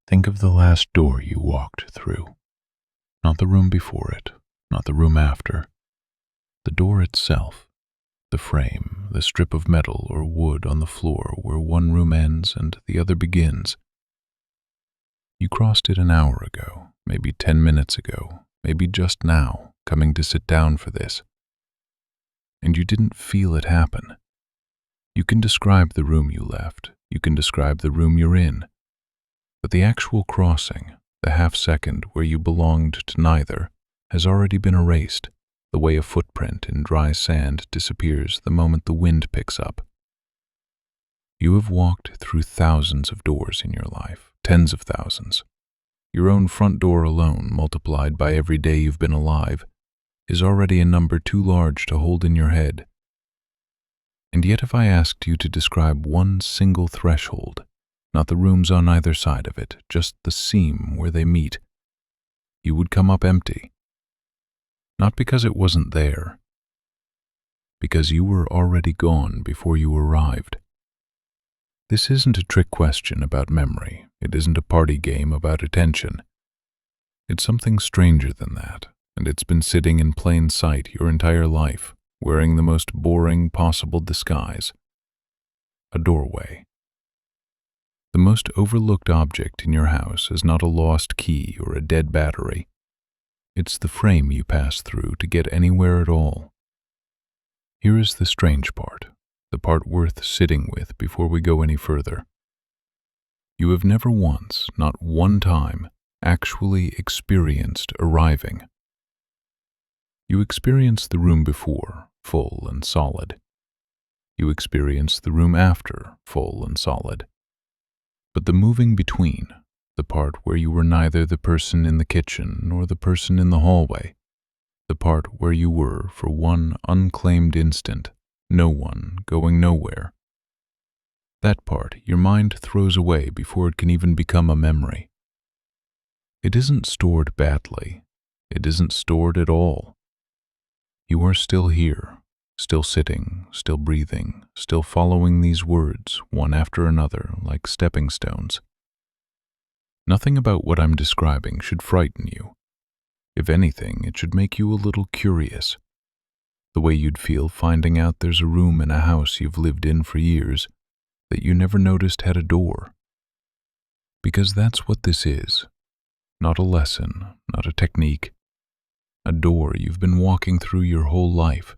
Think of the last door you walked through. Not the room before it, not the room after. The door itself, the frame, the strip of metal or wood on the floor where one room ends and the other begins. You crossed it an hour ago, maybe 10 minutes ago, maybe just now, coming to sit down for this. And you didn't feel it happen. You can describe the room you left, you can describe the room you're in, but the actual crossing, the half-second where you belonged to neither, has already been erased, the way a footprint in dry sand disappears the moment the wind picks up. You have walked through thousands of doors in your life, tens of thousands. Your own front door alone, multiplied by every day you've been alive, is already a number too large to hold in your head. And yet if I asked you to describe one single threshold, not the rooms on either side of it, just the seam where they meet, you would come up empty. Not because it wasn't there, because you were already gone before you arrived. This isn't a trick question about memory. It isn't a party game about attention. It's something stranger than that, and it's been sitting in plain sight your entire life, wearing the most boring possible disguise. A doorway. The most overlooked object in your house is not a lost key or a dead battery. It's the frame you pass through to get anywhere at all. Here is the strange part, the part worth sitting with before we go any further. You have never once, not one time, actually experienced arriving. You experienced the room before, full and solid. You experienced the room after, full and solid. But the moving between, the part where you were neither the person in the kitchen nor the person in the hallway, the part where you were, for one unclaimed instant, no one going nowhere, that part your mind throws away before it can even become a memory. It isn't stored badly. It isn't stored at all. You are still here, still sitting, still breathing, still following these words, one after another, like stepping stones. Nothing about what I'm describing should frighten you. If anything, it should make you a little curious. The way you'd feel finding out there's a room in a house you've lived in for years that you never noticed had a door. Because that's what this is. Not a lesson, not a technique. A door you've been walking through your whole life,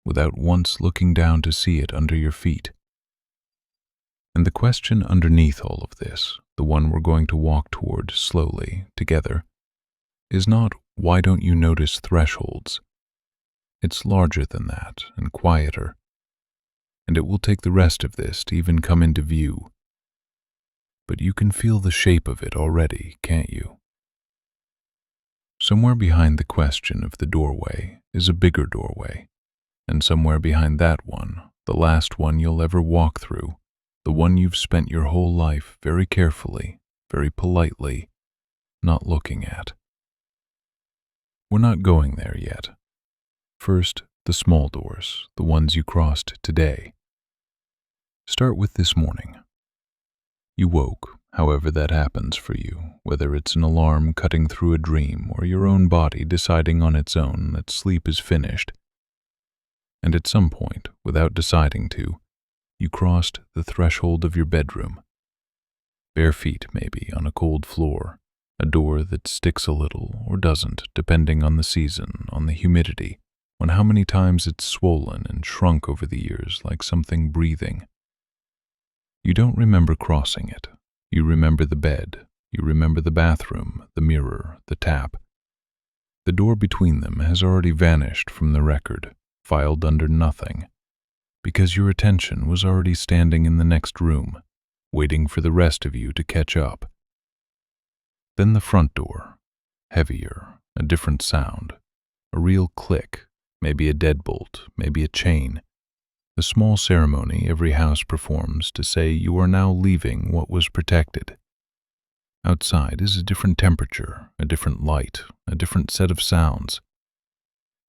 without once looking down to see it under your feet. And the question underneath all of this, the one we're going to walk toward slowly, together, is not, why don't you notice thresholds? It's larger than that, and quieter. And it will take the rest of this to even come into view. But you can feel the shape of it already, can't you? Somewhere behind the question of the doorway is a bigger doorway. And somewhere behind that one, the last one you'll ever walk through, the one you've spent your whole life very carefully, very politely, not looking at. We're not going there yet. First, the small doors, the ones you crossed today. Start with this morning. You woke, however that happens for you, whether it's an alarm cutting through a dream or your own body deciding on its own that sleep is finished. And at some point, without deciding to, you crossed the threshold of your bedroom. Bare feet, maybe, on a cold floor, a door that sticks a little or doesn't, depending on the season, on the humidity, on how many times it's swollen and shrunk over the years like something breathing. You don't remember crossing it. You remember the bed. You remember the bathroom, the mirror, the tap. The door between them has already vanished from the record, filed under nothing, because your attention was already standing in the next room, waiting for the rest of you to catch up. Then the front door, heavier, a different sound, a real click, maybe a deadbolt, maybe a chain, the small ceremony every house performs to say you are now leaving what was protected. Outside is a different temperature, a different light, a different set of sounds.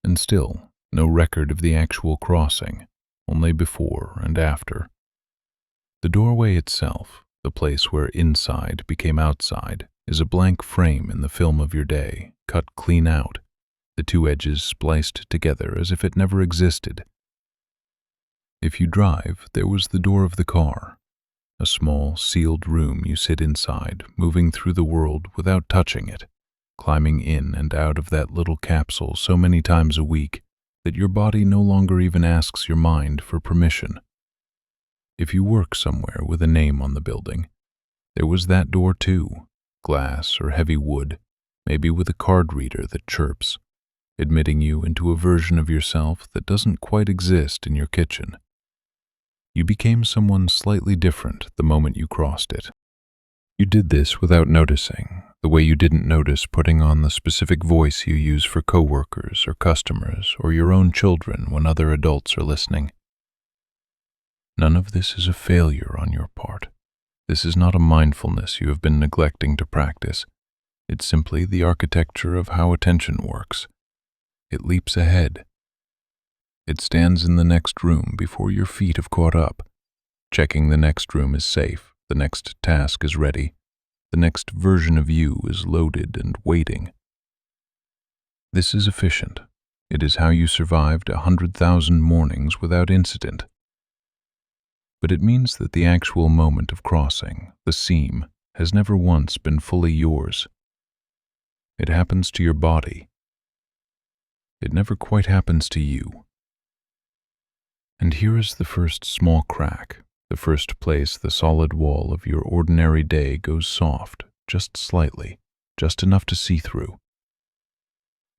And still, no record of the actual crossing, only before and after. The doorway itself, the place where inside became outside, is a blank frame in the film of your day, cut clean out, the two edges spliced together as if it never existed. If you drive, there was the door of the car, a small, sealed room you sit inside, moving through the world without touching it, climbing in and out of that little capsule so many times a week that your body no longer even asks your mind for permission. If you work somewhere with a name on the building, there was that door too, glass or heavy wood, maybe with a card reader that chirps, admitting you into a version of yourself that doesn't quite exist in your kitchen. You became someone slightly different the moment you crossed it. You did this without noticing, the way you didn't notice putting on the specific voice you use for coworkers or customers or your own children when other adults are listening. None of this is a failure on your part. This is not a mindfulness you have been neglecting to practice. It's simply the architecture of how attention works. It leaps ahead. It stands in the next room before your feet have caught up, checking the next room is safe, the next task is ready, the next version of you is loaded and waiting. This is efficient. It is how you survived 100,000 mornings without incident. But it means that the actual moment of crossing, the seam, has never once been fully yours. It happens to your body. It never quite happens to you. And here is the first small crack, the first place the solid wall of your ordinary day goes soft, just slightly, just enough to see through.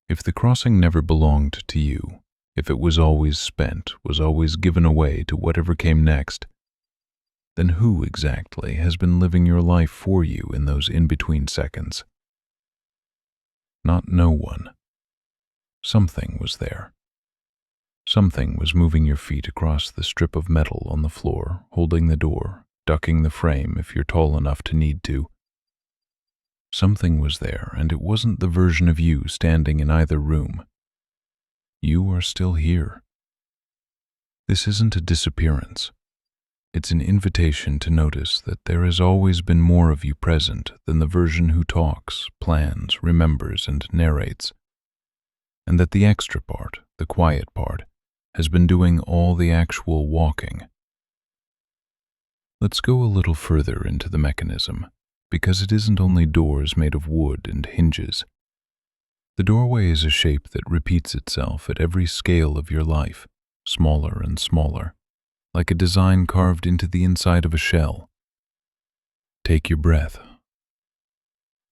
If the crossing never belonged to you, if it was always spent, was always given away to whatever came next, then who exactly has been living your life for you in those in-between seconds? Not no one. Something was there. Something was moving your feet across the strip of metal on the floor, holding the door, ducking the frame if you're tall enough to need to. Something was there, and it wasn't the version of you standing in either room. You are still here. This isn't a disappearance. It's an invitation to notice that there has always been more of you present than the version who talks, plans, remembers, and narrates, and that the extra part, the quiet part, has been doing all the actual walking. Let's go a little further into the mechanism, because it isn't only doors made of wood and hinges. The doorway is a shape that repeats itself at every scale of your life, smaller and smaller, like a design carved into the inside of a shell. Take your breath.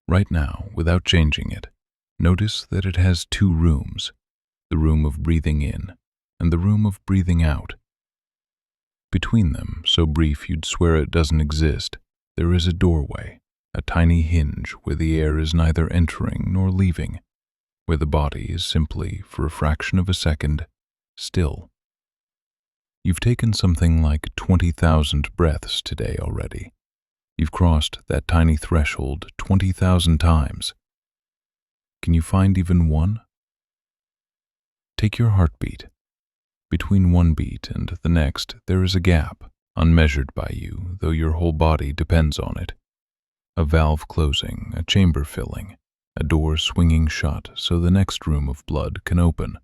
Right now, without changing it, notice that it has two rooms, the room of breathing in and the room of breathing out. Between them, so brief you'd swear it doesn't exist, there is a doorway, a tiny hinge where the air is neither entering nor leaving, where the body is simply, for a fraction of a second, still. You've taken something like 20,000 breaths today already. You've crossed that tiny threshold 20,000 times. Can you find even one? Take your heartbeat. Between one beat and the next, there is a gap, unmeasured by you, though your whole body depends on it. A valve closing, a chamber filling, a door swinging shut so the next room of blood can open.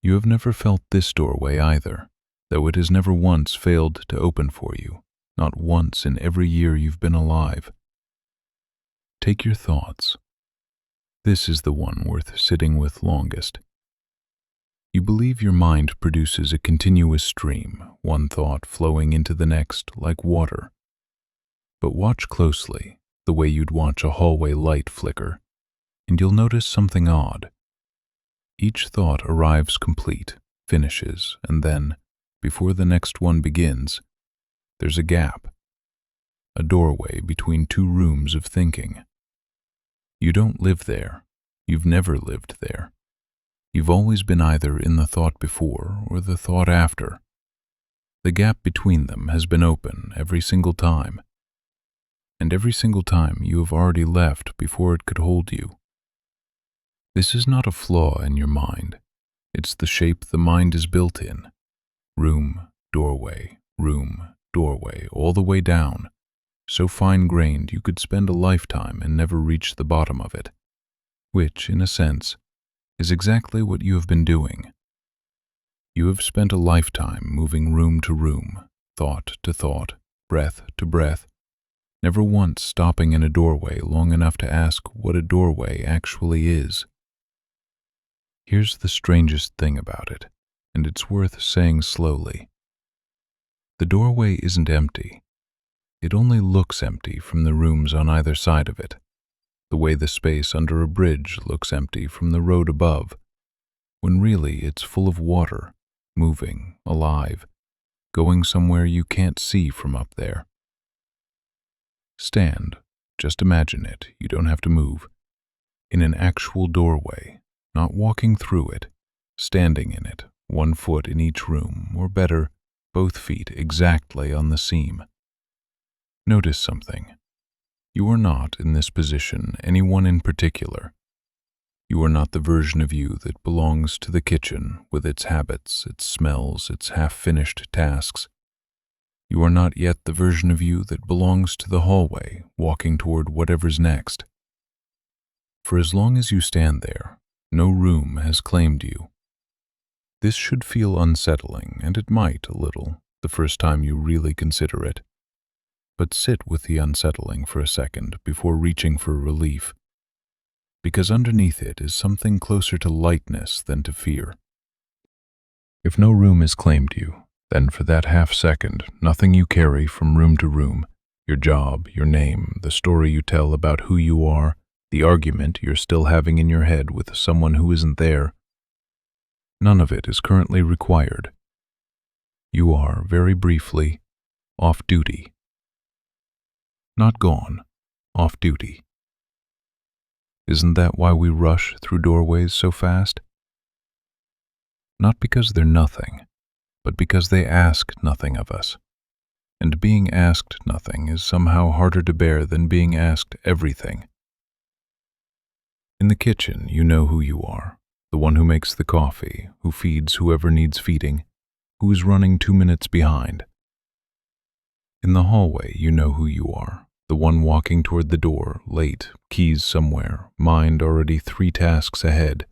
You have never felt this doorway either, though it has never once failed to open for you, not once in every year you've been alive. Take your thoughts. This is the one worth sitting with longest. You believe your mind produces a continuous stream, one thought flowing into the next like water. But watch closely, the way you'd watch a hallway light flicker, and you'll notice something odd. Each thought arrives complete, finishes, and then, before the next one begins, there's a gap, a doorway between two rooms of thinking. You don't live there. You've never lived there. You've always been either in the thought before or the thought after. The gap between them has been open every single time, and every single time you have already left before it could hold you. This is not a flaw in your mind. It's the shape the mind is built in. Room, doorway, all the way down. so fine-grained you could spend a lifetime and never reach the bottom of it, which, in a sense, is exactly what you have been doing. You have spent a lifetime moving room to room, thought to thought, breath to breath, never once stopping in a doorway long enough to ask what a doorway actually is. Here's the strangest thing about it, and it's worth saying slowly. The doorway isn't empty. It only looks empty from the rooms on either side of it, the way the space under a bridge looks empty from the road above, when really it's full of water, moving, alive, going somewhere you can't see from up there. Stand, just imagine it, you don't have to move, in an actual doorway, not walking through it, standing in it, 1 foot in each room, or better, both feet exactly on the seam. Notice something. You are not, in this position, anyone in particular. You are not the version of you that belongs to the kitchen with its habits, its smells, its half-finished tasks. You are not yet the version of you that belongs to the hallway, walking toward whatever's next. For as long as you stand there, no room has claimed you. This should feel unsettling, and it might, a little, the first time you really consider it. But sit with the unsettling for a second before reaching for relief, because underneath it is something closer to lightness than to fear. If no room has claimed you, then for that half-second, nothing you carry from room to room, your job, your name, the story you tell about who you are, the argument you're still having in your head with someone who isn't there, none of it is currently required. You are, very briefly, off duty. Not gone, off duty. Isn't that why we rush through doorways so fast? Not because they're nothing, but because they ask nothing of us. And being asked nothing is somehow harder to bear than being asked everything. In the kitchen, you know who you are, the one who makes the coffee, who feeds whoever needs feeding, who is running 2 minutes behind. In the hallway, you know who you are, the one walking toward the door, late, keys somewhere, mind already 3 tasks ahead.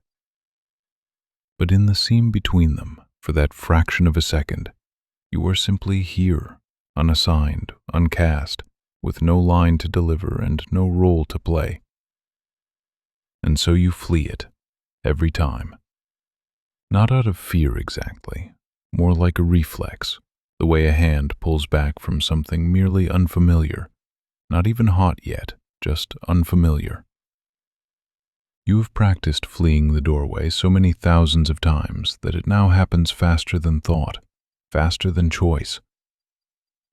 But in the seam between them, for that fraction of a second, you are simply here, unassigned, uncast, with no line to deliver and no role to play. And so you flee it, every time. Not out of fear exactly, more like a reflex, the way a hand pulls back from something merely unfamiliar, not even hot yet, just unfamiliar. You have practiced fleeing the doorway so many thousands of times that it now happens faster than thought, faster than choice.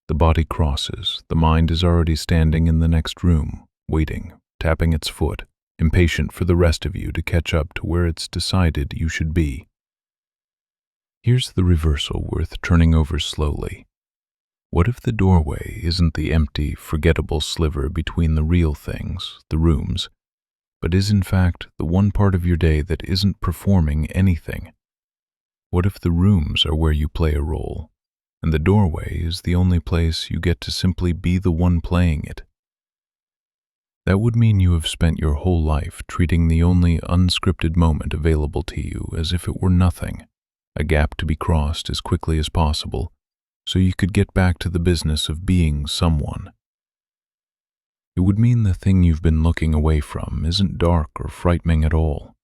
The body crosses, the mind is already standing in the next room, waiting, tapping its foot, impatient for the rest of you to catch up to where it's decided you should be. Here's the reversal worth turning over slowly. What if the doorway isn't the empty, forgettable sliver between the real things, the rooms, but is in fact the one part of your day that isn't performing anything? What if the rooms are where you play a role, and the doorway is the only place you get to simply be the one playing it? That would mean you have spent your whole life treating the only unscripted moment available to you as if it were nothing, a gap to be crossed as quickly as possible, so you could get back to the business of being someone. It would mean the thing you've been looking away from isn't dark or frightening at all.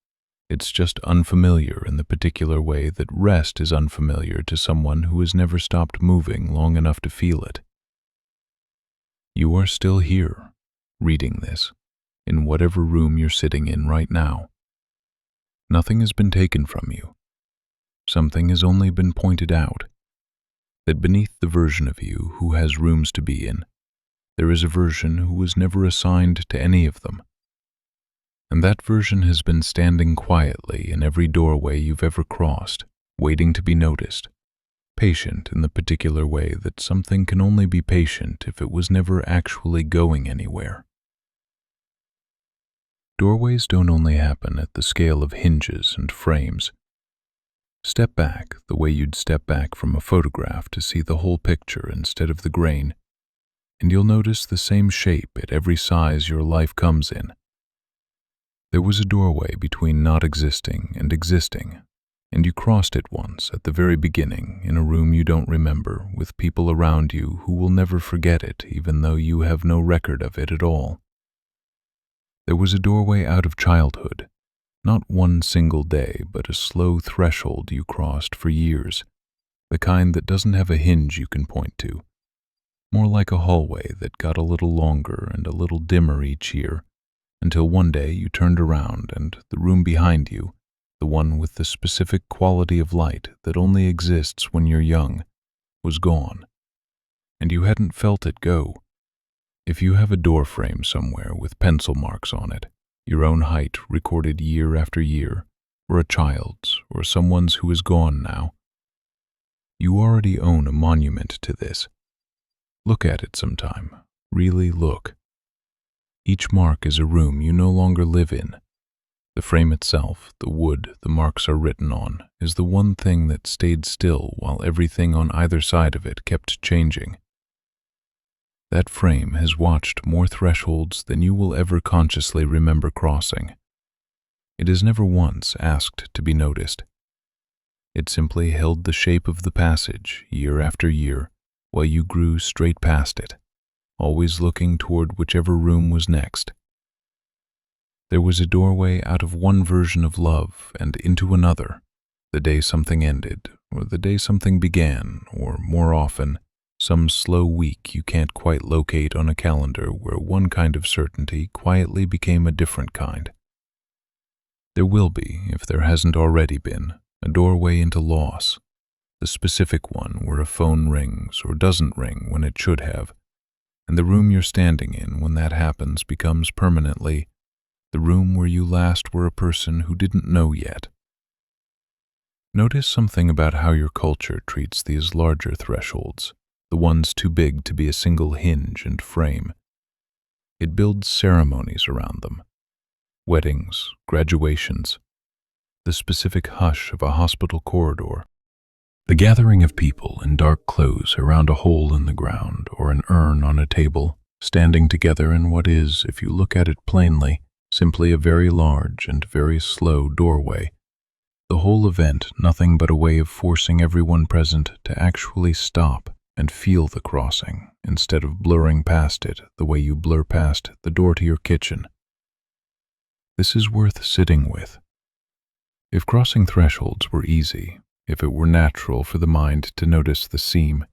It's just unfamiliar in the particular way that rest is unfamiliar to someone who has never stopped moving long enough to feel it. You are still here, reading this, in whatever room you're sitting in right now. Nothing has been taken from you. Something has only been pointed out, that beneath the version of you who has rooms to be in, there is a version who was never assigned to any of them. And that version has been standing quietly in every doorway you've ever crossed, waiting to be noticed, patient in the particular way that something can only be patient if it was never actually going anywhere. Doorways don't only happen at the scale of hinges and frames. Step back the way you'd step back from a photograph to see the whole picture instead of the grain. and you'll notice the same shape at every size your life comes in. There was a doorway between not existing and existing, and you crossed it once at the very beginning in a room you don't remember, with people around you who will never forget it even though you have no record of it at all. There was a doorway out of childhood, not one single day, but a slow threshold you crossed for years, the kind that doesn't have a hinge you can point to, more like a hallway that got a little longer and a little dimmer each year, until one day you turned around and the room behind you, the one with the specific quality of light that only exists when you're young, was gone, and you hadn't felt it go. If you have a doorframe somewhere with pencil marks on it, your own height recorded year after year, or a child's, or someone's who is gone now, you already own a monument to this. Look at it sometime. Really look. Each mark is a room you no longer live in. The frame itself, the wood the marks are written on, is the one thing that stayed still while everything on either side of it kept changing. That frame has watched more thresholds than you will ever consciously remember crossing. It has never once asked to be noticed. It simply held the shape of the passage year after year while you grew straight past it, always looking toward whichever room was next. There was a doorway out of one version of love and into another, the day something ended, or the day something began, or more often, some slow week you can't quite locate on a calendar where one kind of certainty quietly became a different kind. There will be, if there hasn't already been, a doorway into loss, the specific one where a phone rings or doesn't ring when it should have, and the room you're standing in when that happens becomes permanently the room where you last were a person who didn't know yet. Notice something about how your culture treats these larger thresholds, the ones too big to be a single hinge and frame. It builds ceremonies around them. Weddings, graduations, the specific hush of a hospital corridor, the gathering of people in dark clothes around a hole in the ground or an urn on a table, standing together in what is, if you look at it plainly, simply a very large and very slow doorway. The whole event nothing but a way of forcing everyone present to actually stop and feel the crossing, instead of blurring past it the way you blur past the door to your kitchen. This is worth sitting with. If crossing thresholds were easy, if it were natural for the mind to notice the seam,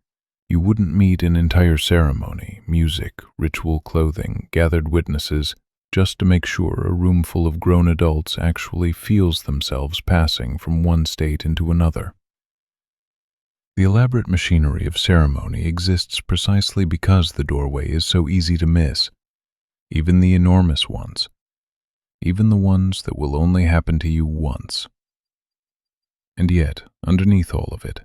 you wouldn't meet an entire ceremony, music, ritual clothing, gathered witnesses, just to make sure a room full of grown adults actually feels themselves passing from one state into another. The elaborate machinery of ceremony exists precisely because the doorway is so easy to miss, even the enormous ones, even the ones that will only happen to you once. And yet, underneath all of it,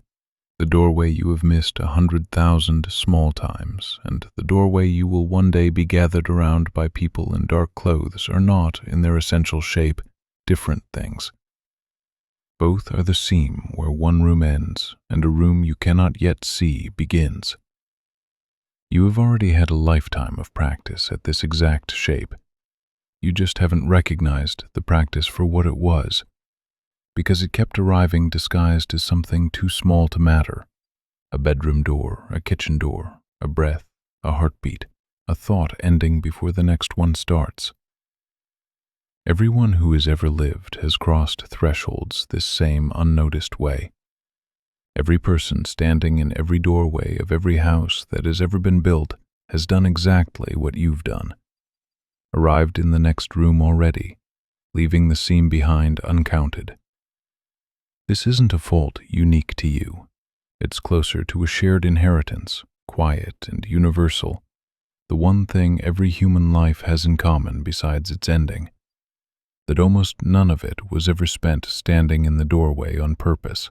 the doorway you have missed 100,000 small times, and the doorway you will one day be gathered around by people in dark clothes are not, in their essential shape, different things. Both are the seam where one room ends and a room you cannot yet see begins. You have already had a lifetime of practice at this exact shape. You just haven't recognized the practice for what it was, because it kept arriving disguised as something too small to matter. A bedroom door, a kitchen door, a breath, a heartbeat, a thought ending before the next one starts. Everyone who has ever lived has crossed thresholds this same unnoticed way. Every person standing in every doorway of every house that has ever been built has done exactly what you've done. Arrived in the next room already, leaving the seam behind uncounted. This isn't a fault unique to you. It's closer to a shared inheritance, quiet and universal, the one thing every human life has in common besides its ending, that almost none of it was ever spent standing in the doorway on purpose.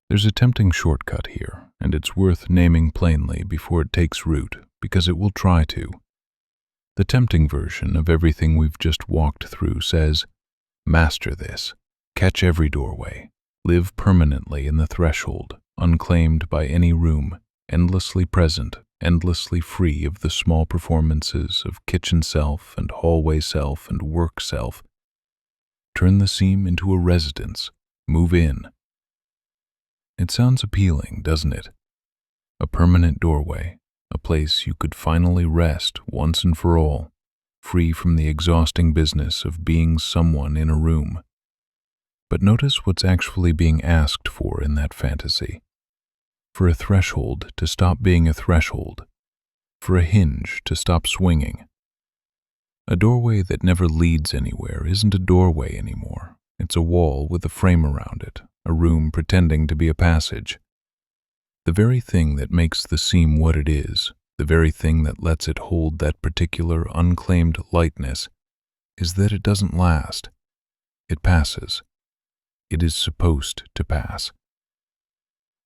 There's a tempting shortcut here, and it's worth naming plainly before it takes root, because it will try to. The tempting version of everything we've just walked through says, master this. Catch every doorway, live permanently in the threshold, unclaimed by any room, endlessly present, endlessly free of the small performances of kitchen self and hallway self and work self. Turn the seam into a residence. Move in. It sounds appealing, doesn't it? A permanent doorway, a place you could finally rest once and for all, free from the exhausting business of being someone in a room. But notice what's actually being asked for in that fantasy. For a threshold to stop being a threshold. For a hinge to stop swinging. A doorway that never leads anywhere isn't a doorway anymore. It's a wall with a frame around it, a room pretending to be a passage. The very thing that makes the seam what it is, the very thing that lets it hold that particular unclaimed lightness, is that it doesn't last. It passes. It is supposed to pass.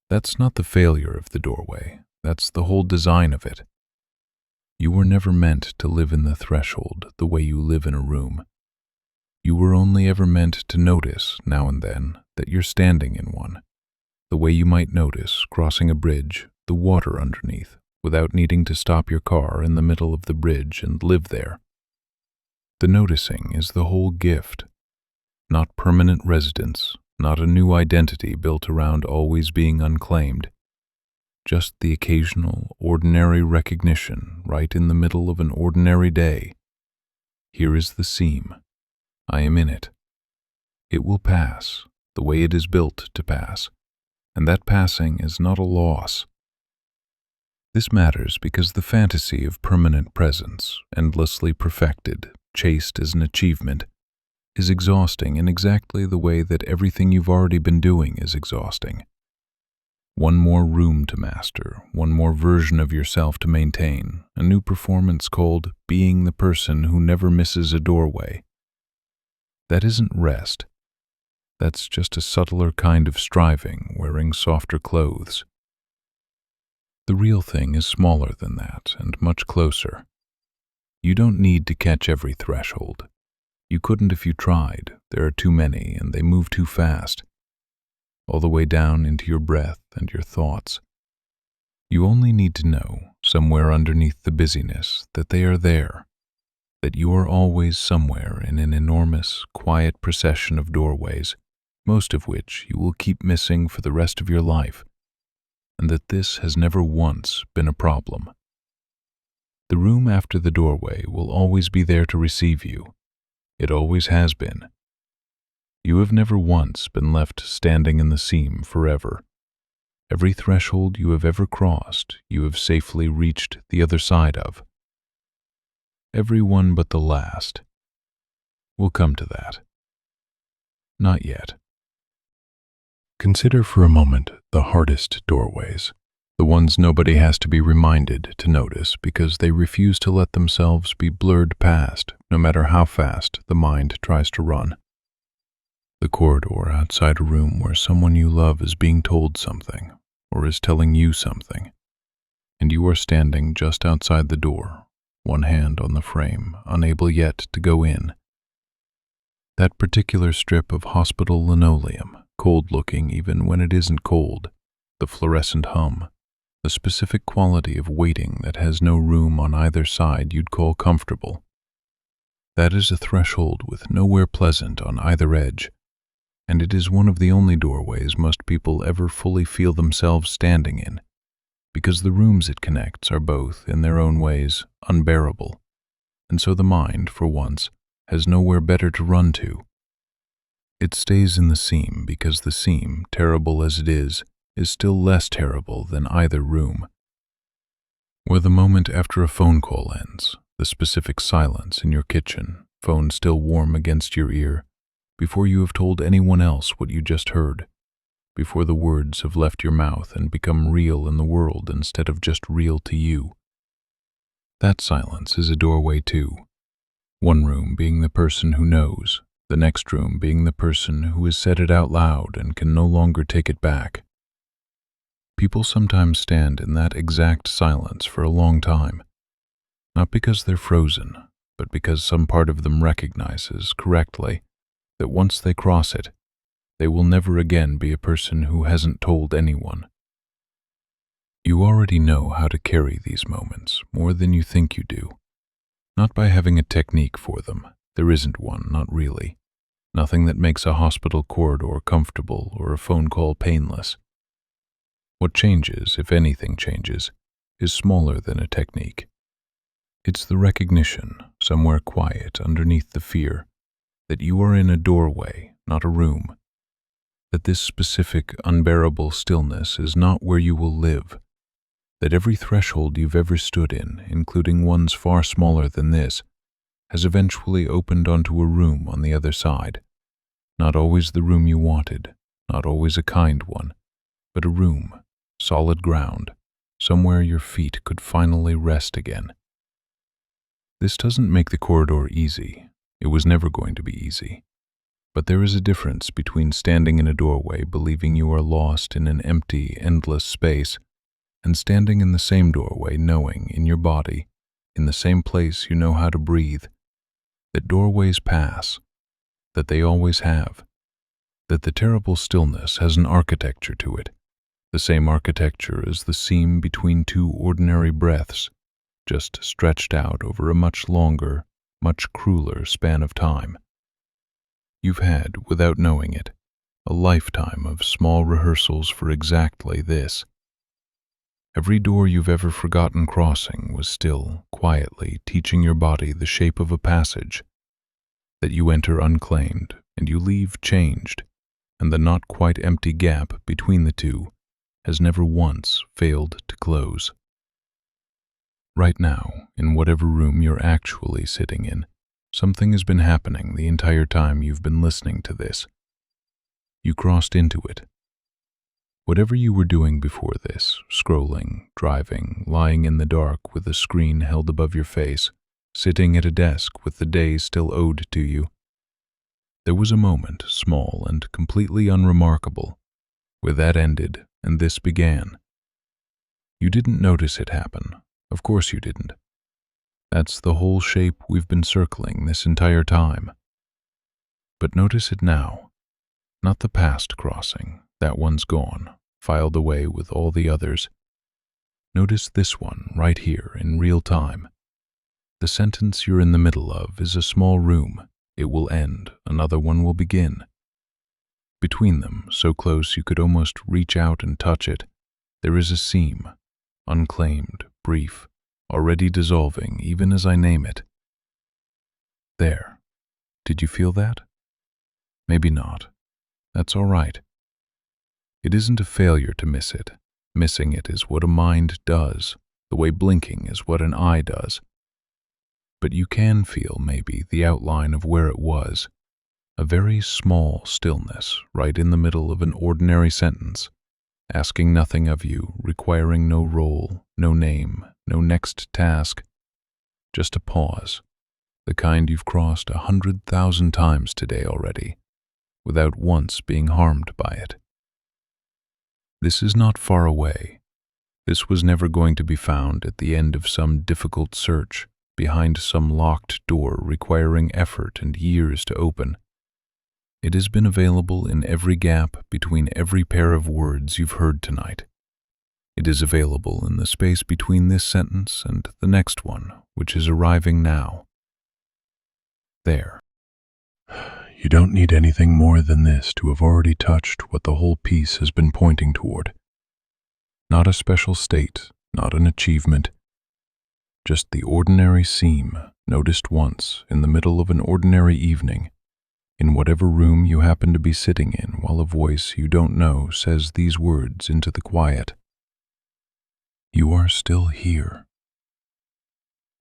That's not the failure of the doorway. That's the whole design of it. You were never meant to live in the threshold the way you live in a room. You were only ever meant to notice, now and then, that you're standing in one, the way you might notice, crossing a bridge, the water underneath, without needing to stop your car in the middle of the bridge and live there. The noticing is the whole gift, not permanent residence, not a new identity built around always being unclaimed, just the occasional, ordinary recognition right in the middle of an ordinary day. Here is the seam. I am in it. It will pass, the way it is built to pass, and that passing is not a loss. This matters because the fantasy of permanent presence, endlessly perfected, chased as an achievement, is exhausting in exactly the way that everything you've already been doing is exhausting. One more room to master, one more version of yourself to maintain, a new performance called being the person who never misses a doorway. That isn't rest. That's just a subtler kind of striving, wearing softer clothes. The real thing is smaller than that and much closer. You don't need to catch every threshold. You couldn't if you tried. There are too many and they move too fast. All the way down into your breath and your thoughts. You only need to know, somewhere underneath the busyness, that they are there, that you are always somewhere in an enormous, quiet procession of doorways, most of which you will keep missing for the rest of your life, and that this has never once been a problem. The room after the doorway will always be there to receive you. It always has been. You have never once been left standing in the seam forever. Every threshold you have ever crossed, you have safely reached the other side of. Every one but the last. We'll come to that. Not yet. Consider for a moment the hardest doorways, the ones nobody has to be reminded to notice because they refuse to let themselves be blurred past, no matter how fast the mind tries to run. The corridor outside a room where someone you love is being told something, or is telling you something, and you are standing just outside the door, one hand on the frame, unable yet to go in. That particular strip of hospital linoleum, cold-looking even when it isn't cold, the fluorescent hum, the specific quality of waiting that has no room on either side you'd call comfortable. That is a threshold with nowhere pleasant on either edge, and it is one of the only doorways most people ever fully feel themselves standing in, because the rooms it connects are both, in their own ways, unbearable, and so the mind, for once, has nowhere better to run to. It stays in the seam because the seam, terrible as it is still less terrible than either room. Where the moment after a phone call ends, the specific silence in your kitchen, phone still warm against your ear, before you have told anyone else what you just heard, before the words have left your mouth and become real in the world instead of just real to you. That silence is a doorway too. One room being the person who knows, the next room being the person who has said it out loud and can no longer take it back. People sometimes stand in that exact silence for a long time, not because they're frozen, but because some part of them recognizes correctly that once they cross it, they will never again be a person who hasn't told anyone. You already know how to carry these moments more than you think you do. Not by having a technique for them. There isn't one, not really. Nothing that makes a hospital corridor comfortable or a phone call painless. What changes, if anything changes, is smaller than a technique. It's the recognition, somewhere quiet underneath the fear, that you are in a doorway, not a room. That this specific, unbearable stillness is not where you will live. That every threshold you've ever stood in, including ones far smaller than this, has eventually opened onto a room on the other side. Not always the room you wanted, not always a kind one, but a room, solid ground, somewhere your feet could finally rest again. This doesn't make the corridor easy. It was never going to be easy. But there is a difference between standing in a doorway believing you are lost in an empty, endless space, and standing in the same doorway knowing, in your body, in the same place you know how to breathe, that doorways pass, that they always have, that the terrible stillness has an architecture to it, the same architecture as the seam between two ordinary breaths, just stretched out over a much longer, much crueler span of time. You've had, without knowing it, a lifetime of small rehearsals for exactly this. Every door you've ever forgotten crossing was still, quietly, teaching your body the shape of a passage, that you enter unclaimed and you leave changed, and the not quite empty gap between the two has never once failed to close. Right now, in whatever room you're actually sitting in, something has been happening the entire time you've been listening to this. You crossed into it. Whatever you were doing before this, scrolling, driving, lying in the dark with a screen held above your face, sitting at a desk with the day still owed to you, there was a moment, small and completely unremarkable, where that ended and this began. You didn't notice it happen. Of course you didn't. That's the whole shape we've been circling this entire time. But notice it now. Not the past crossing. That one's gone, filed away with all the others. Notice this one right here in real time. The sentence you're in the middle of is a small room. It will end. Another one will begin. Between them, so close you could almost reach out and touch it, there is a seam, unclaimed, brief, already dissolving even as I name it. There. Did you feel that? Maybe not. That's all right. It isn't a failure to miss it. Missing it is what a mind does, the way blinking is what an eye does. But you can feel, maybe, the outline of where it was, a very small stillness right in the middle of an ordinary sentence, asking nothing of you, requiring no role, no name, no next task, just a pause, the kind you've crossed 100,000 times today already, without once being harmed by it. This is not far away. This was never going to be found at the end of some difficult search, behind some locked door requiring effort and years to open. It has been available in every gap between every pair of words you've heard tonight. It is available in the space between this sentence and the next one, which is arriving now. There. You don't need anything more than this to have already touched what the whole piece has been pointing toward. Not a special state, not an achievement, just the ordinary seam noticed once in the middle of an ordinary evening, in whatever room you happen to be sitting in while a voice you don't know says these words into the quiet. You are still here.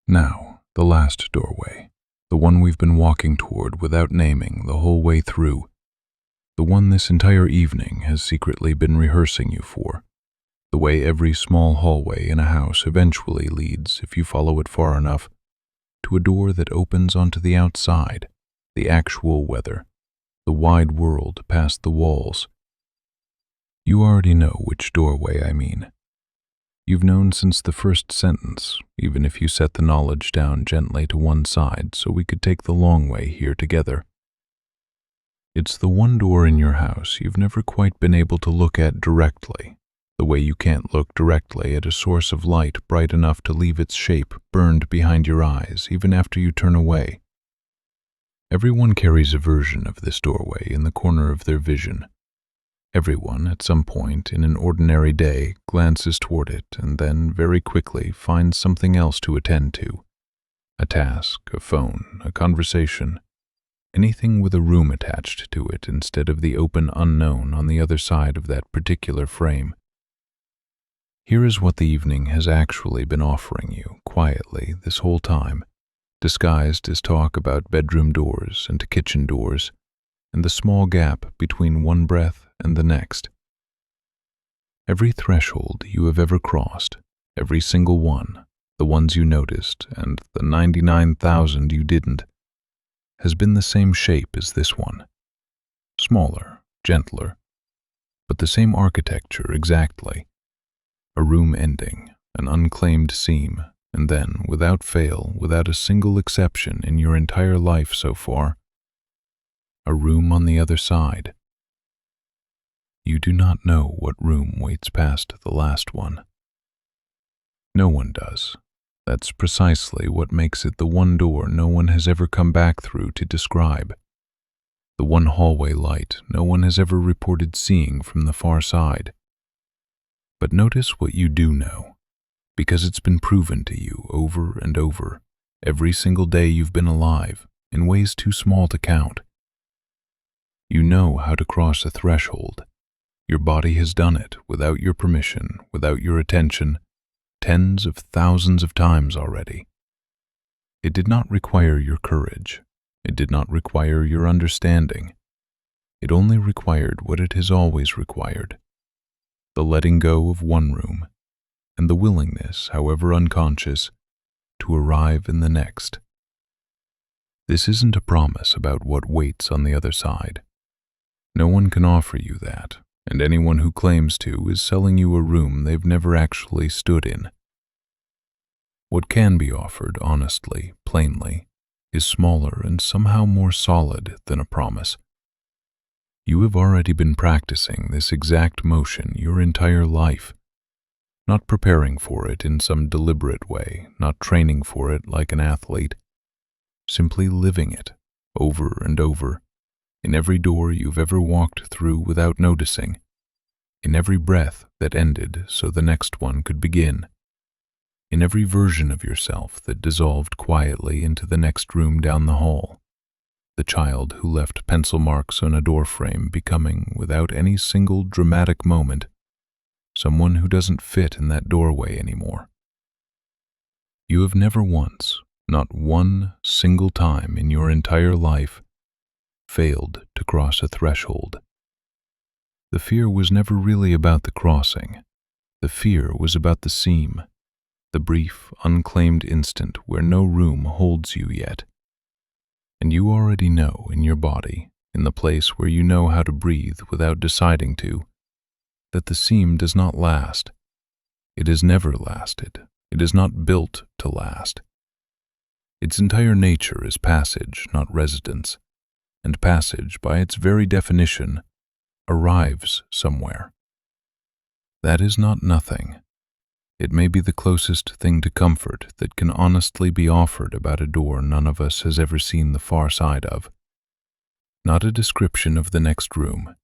Now, the last doorway. The one we've been walking toward without naming the whole way through. The one this entire evening has secretly been rehearsing you for. The way every small hallway in a house eventually leads, if you follow it far enough, to a door that opens onto the outside, the actual weather, the wide world past the walls. You already know which doorway I mean. You've known since the first sentence, even if you set the knowledge down gently to one side so we could take the long way here together. It's the one door in your house you've never quite been able to look at directly, the way you can't look directly at a source of light bright enough to leave its shape burned behind your eyes even after you turn away. Everyone carries a version of this doorway in the corner of their vision. Everyone, at some point in an ordinary day, glances toward it and then, very quickly, finds something else to attend to. A task, a phone, a conversation, anything with a room attached to it instead of the open unknown on the other side of that particular frame. Here is what the evening has actually been offering you, quietly, this whole time, disguised as talk about bedroom doors and kitchen doors, and the small gap between one breath and the next. Every threshold you have ever crossed, every single one, the ones you noticed and the 99,000 you didn't, has been the same shape as this one. Smaller, gentler, but the same architecture exactly. A room ending, an unclaimed seam, and then, without fail, without a single exception in your entire life so far, a room on the other side. You do not know what room waits past the last one. No one does. That's precisely what makes it the one door no one has ever come back through to describe. The one hallway light no one has ever reported seeing from the far side. But notice what you do know, because it's been proven to you over and over, every single day you've been alive, in ways too small to count. You know how to cross a threshold. Your body has done it without your permission, without your attention, tens of thousands of times already. It did not require your courage. It did not require your understanding. It only required what it has always required: the letting go of one room, and the willingness, however unconscious, to arrive in the next. This isn't a promise about what waits on the other side. No one can offer you that, and anyone who claims to is selling you a room they've never actually stood in. What can be offered, honestly, plainly, is smaller and somehow more solid than a promise. You have already been practicing this exact motion your entire life, not preparing for it in some deliberate way, not training for it like an athlete, simply living it over and over, in every door you've ever walked through without noticing, in every breath that ended so the next one could begin, in every version of yourself that dissolved quietly into the next room down the hall, the child who left pencil marks on a doorframe becoming, without any single dramatic moment, someone who doesn't fit in that doorway anymore. You have never once, not one single time in your entire life, failed to cross a threshold. The fear was never really about the crossing. The fear was about the seam, the brief, unclaimed instant where no room holds you yet. And you already know in your body, in the place where you know how to breathe without deciding to, that the seam does not last. It has never lasted. It is not built to last. Its entire nature is passage, not residence, and passage, by its very definition, arrives somewhere. That is not nothing. It may be the closest thing to comfort that can honestly be offered about a door none of us has ever seen the far side of. Not a description of the next room,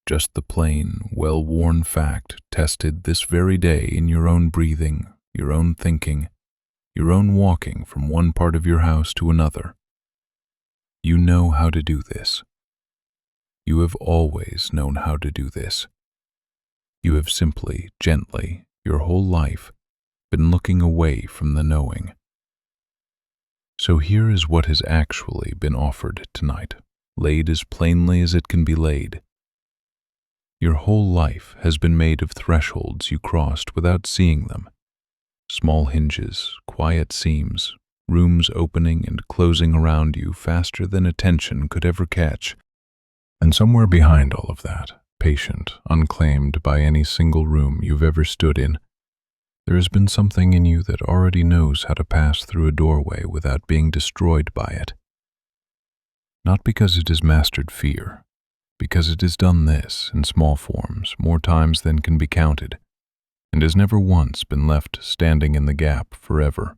just the plain, well-worn fact tested this very day in your own breathing, your own thinking, your own walking from one part of your house to another. You know how to do this. You have always known how to do this. You have simply, gently, your whole life, been looking away from the knowing. So here is what has actually been offered tonight, laid as plainly as it can be laid. Your whole life has been made of thresholds you crossed without seeing them, small hinges, quiet seams, rooms opening and closing around you faster than attention could ever catch. And somewhere behind all of that, patient, unclaimed by any single room you've ever stood in, there has been something in you that already knows how to pass through a doorway without being destroyed by it. Not because it has mastered fear, because it has done this in small forms more times than can be counted, and has never once been left standing in the gap forever.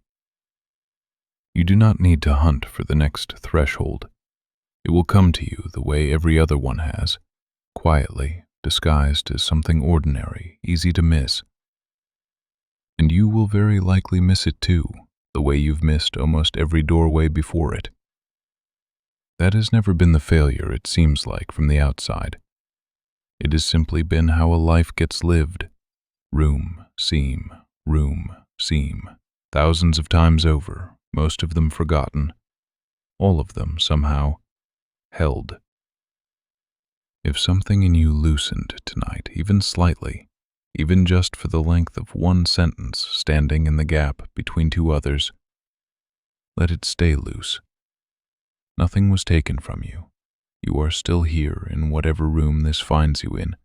You do not need to hunt for the next threshold. It will come to you the way every other one has, quietly, disguised as something ordinary, easy to miss. And you will very likely miss it too, the way you've missed almost every doorway before it. That has never been the failure it seems like from the outside. It has simply been how a life gets lived. Room, seam, thousands of times over, most of them forgotten, all of them somehow held. If something in you loosened tonight, even slightly, even just for the length of one sentence standing in the gap between two others, let it stay loose. Nothing was taken from you. You are still here in whatever room this finds you in,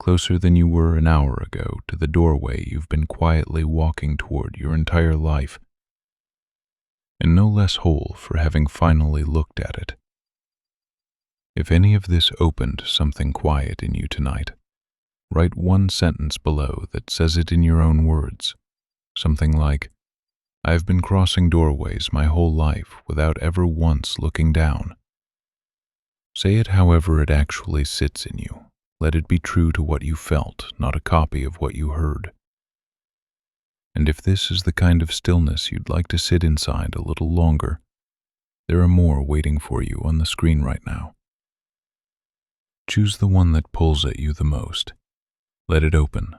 closer than you were an hour ago to the doorway you've been quietly walking toward your entire life, and no less whole for having finally looked at it. If any of this opened something quiet in you tonight, write one sentence below that says it in your own words, something like, "I've been crossing doorways my whole life without ever once looking down." Say it however it actually sits in you. Let it be true to what you felt, not a copy of what you heard. And if this is the kind of stillness you'd like to sit inside a little longer, there are more waiting for you on the screen right now. Choose the one that pulls at you the most. Let it open,